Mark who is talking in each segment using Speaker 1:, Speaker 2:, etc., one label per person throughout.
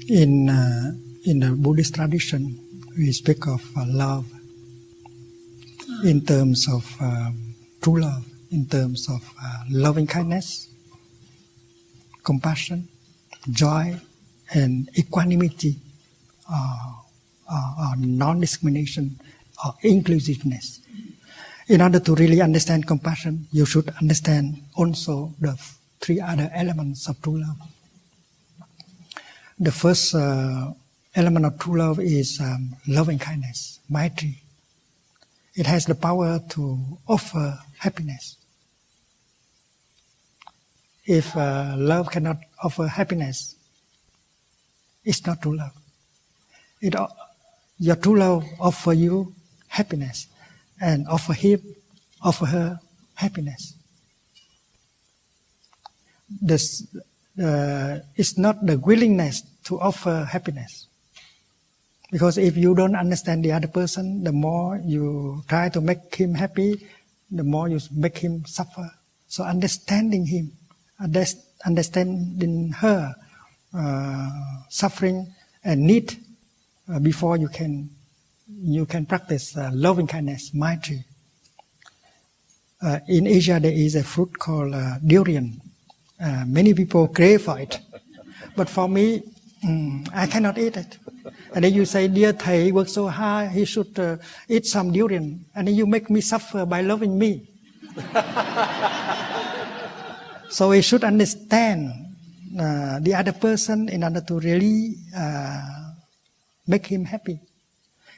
Speaker 1: In the Buddhist tradition, we speak of love in terms of true love, in terms of loving kindness, compassion, joy, and equanimity, or non-discrimination, or inclusiveness. In order to really understand compassion, you should understand also the three other elements of true love. The first element of true love is loving kindness, maitri. It has the power to offer happiness. If love cannot offer happiness, it's not true love. Your true love offer you happiness and offer her happiness. It's not the willingness to offer happiness. Because if you don't understand the other person, the more you try to make him happy, the more you make him suffer. So understanding him, understanding her suffering and need before you can practice loving kindness, maitri. In Asia, there is a fruit called durian. Many people crave for it, but for me, I cannot eat it. And then you say, dear Thầy, he worked so hard, he should eat some durian. And then you make me suffer by loving me. So we should understand the other person in order to really make him happy.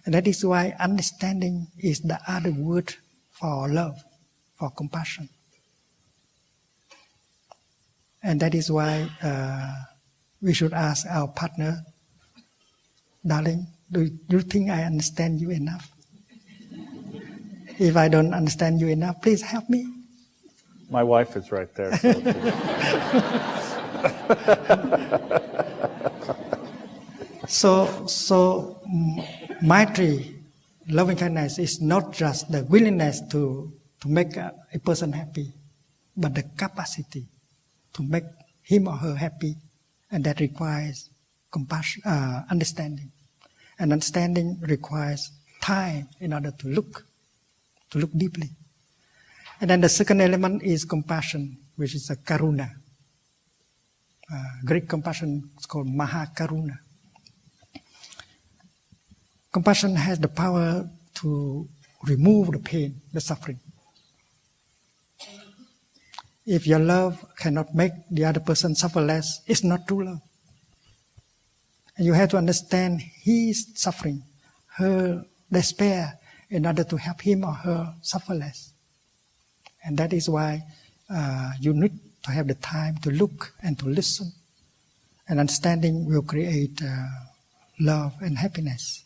Speaker 1: And that is why understanding is the other word for love, for compassion. And that is why we should ask our partner, darling, do you think I understand you enough? If I don't understand you enough, please help me.
Speaker 2: My wife is right there.
Speaker 1: So maitri, loving kindness, is not just the willingness to make a person happy, but the capacity to make him or her happy, and that requires compassion, understanding. And understanding requires time in order to look deeply. And then the second element is compassion, which is a karuna. Greek compassion is called mahakaruna. Compassion has the power to remove the pain, the suffering. If your love cannot make the other person suffer less, it's not true love. And you have to understand his suffering, her despair, in order to help him or her suffer less. And that is why you need to have the time to look and to listen. And understanding will create love and happiness.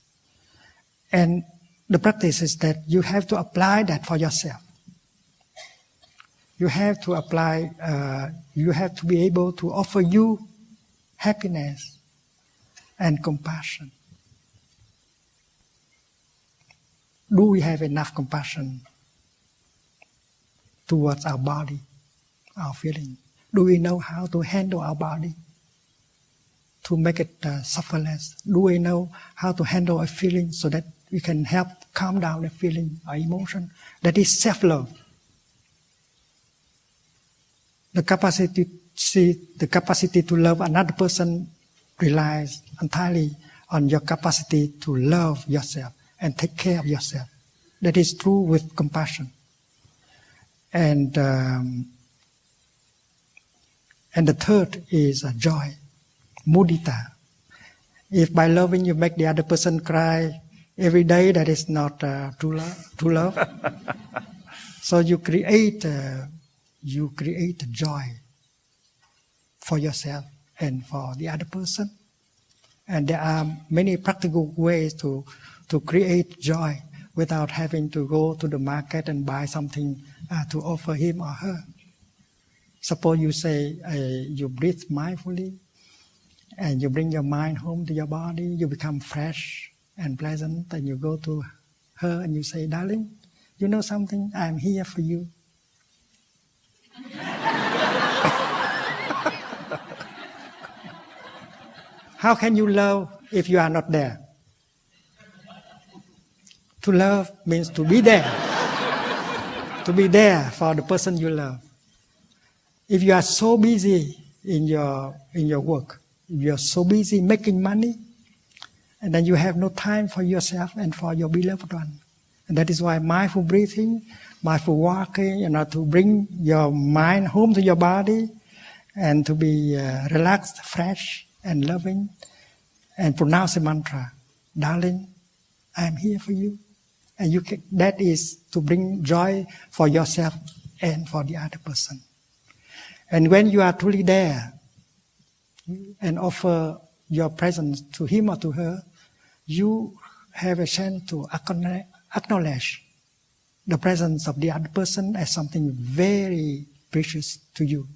Speaker 1: And the practice is that you have to apply that for yourself. You have to apply, you have to be able to offer you happiness and compassion. Do we have enough compassion towards our body, our feeling? Do we know how to handle our body to make it suffer less? Do we know how to handle a feeling so that we can help calm down the feeling or emotion? That is self-love. The capacity to love another person relies entirely on your capacity to love yourself and take care of yourself. That is true with compassion. And the third is joy, mudita. If by loving you make the other person cry every day, that is not true love. So you create joy for yourself and for the other person. And there are many practical ways to create joy without having to go to the market and buy something to offer him or her. Suppose you say you breathe mindfully and you bring your mind home to your body, you become fresh and pleasant, and you go to her and you say, darling, you know something? I'm here for you. How can you love if you are not there? To love means to be there. To be there for the person you love. If you are so busy in your work, if you are so busy making money, and then you have no time for yourself and for your beloved one. And that is why mindful breathing, mindful walking, to bring your mind home to your body and to be relaxed, fresh, and loving, and pronounce a mantra, darling, I am here for you. And that is to bring joy for yourself and for the other person. And when you are truly there and offer your presence to him or to her, you have a chance to acknowledge the presence of the other person as something very precious to you.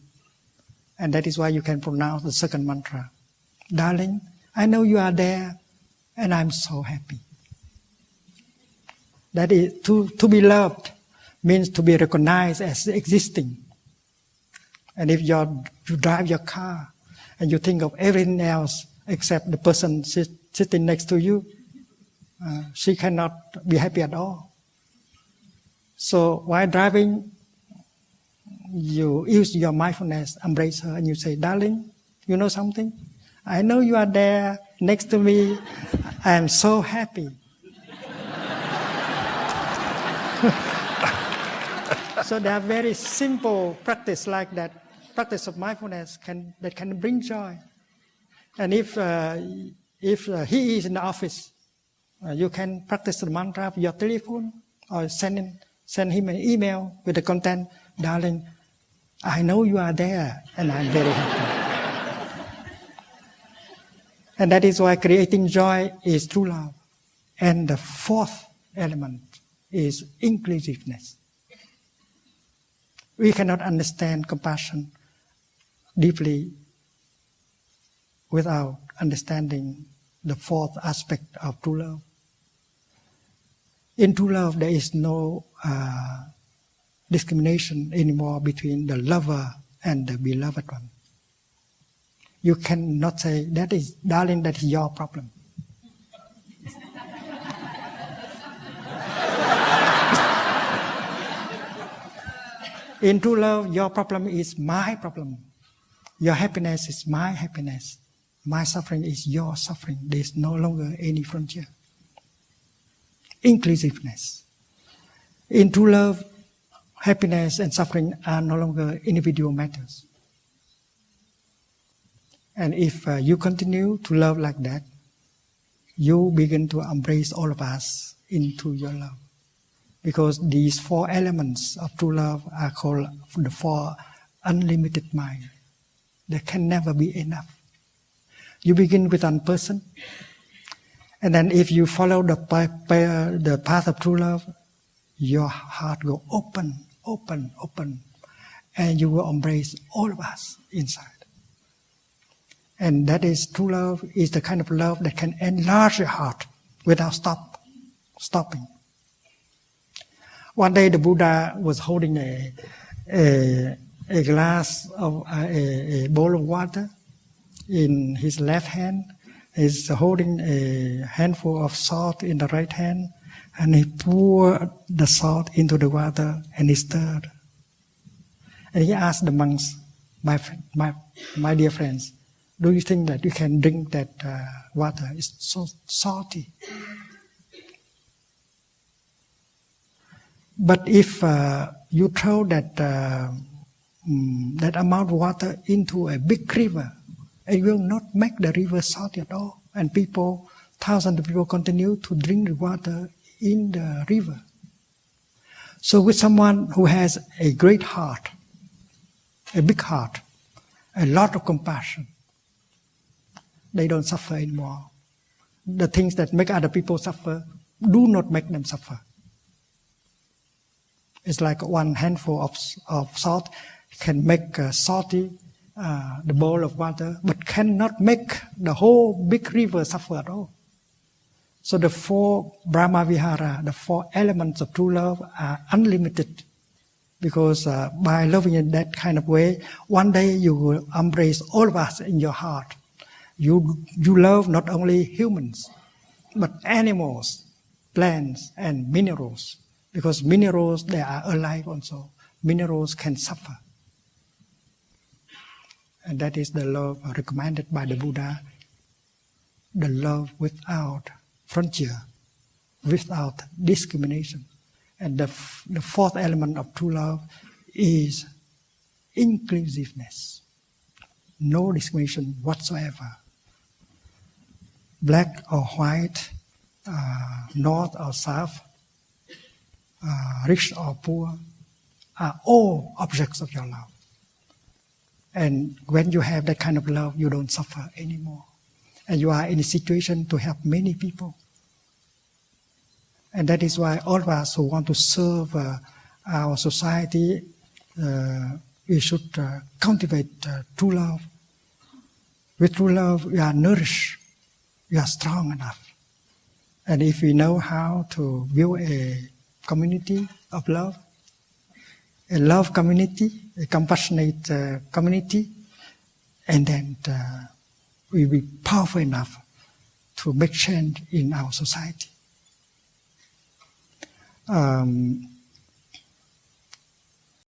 Speaker 1: And that is why you can pronounce the second mantra. Darling, I know you are there and I'm so happy. That is, to be loved means to be recognized as existing. And if you drive your car and you think of everything else except the person sitting next to you, she cannot be happy at all. So while driving, you use your mindfulness, embrace her, and you say, darling, you know something? I know you are there next to me. I am so happy. So there are very simple practice like that. Practice of mindfulness that can bring joy. And if he is in the office, you can practice the mantra of your telephone or send him an email with the content, darling, I know you are there and I'm very happy. And that is why creating joy is true love. And the fourth element is inclusiveness. We cannot understand compassion deeply without understanding the fourth aspect of true love. In true love, there is no discrimination anymore between the lover and the beloved one. You cannot say, that is, darling, that is your problem. In true love, your problem is my problem. Your happiness is my happiness. My suffering is your suffering. There is no longer any frontier. Inclusiveness. In true love, happiness and suffering are no longer individual matters. And if you continue to love like that, you begin to embrace all of us into your love. Because these four elements of true love are called the four unlimited mind. There can never be enough. You begin with one person, and then if you follow the path of true love, your heart will open, and you will embrace all of us inside. And that is true love, is the kind of love that can enlarge your heart without stopping. One day the Buddha was holding a glass of a bowl of water in his left hand. He's holding a handful of salt in the right hand, and he poured the salt into the water and he stirred. And he asked the monks, my dear friends, do you think that you can drink that water? It's so salty. But if you throw that amount of water into a big river, it will not make the river salty at all. And thousands of people continue to drink the water in the river. So with someone who has a great heart, a big heart, a lot of compassion, they don't suffer anymore. The things that make other people suffer do not make them suffer. It's like one handful of salt can make salty the bowl of water, but cannot make the whole big river suffer at all. So the four Brahma Vihara, the four elements of true love are unlimited. Because by loving in that kind of way, one day you will embrace all of us in your heart. You love not only humans, but animals, plants, and minerals. Because minerals, they are alive also. Minerals can suffer. And that is the love recommended by the Buddha. The love without frontier, without discrimination. And the fourth element of true love is inclusiveness. No discrimination whatsoever. Black or white, north or south, rich or poor, are all objects of your love. And when you have that kind of love, you don't suffer anymore. And you are in a situation to help many people. And that is why all of us who want to serve our society, we should cultivate true love. With true love, we are nourished, we are strong enough. And if we know how to build a community of love, a love community, a compassionate community, and then we will be powerful enough to make change in our society.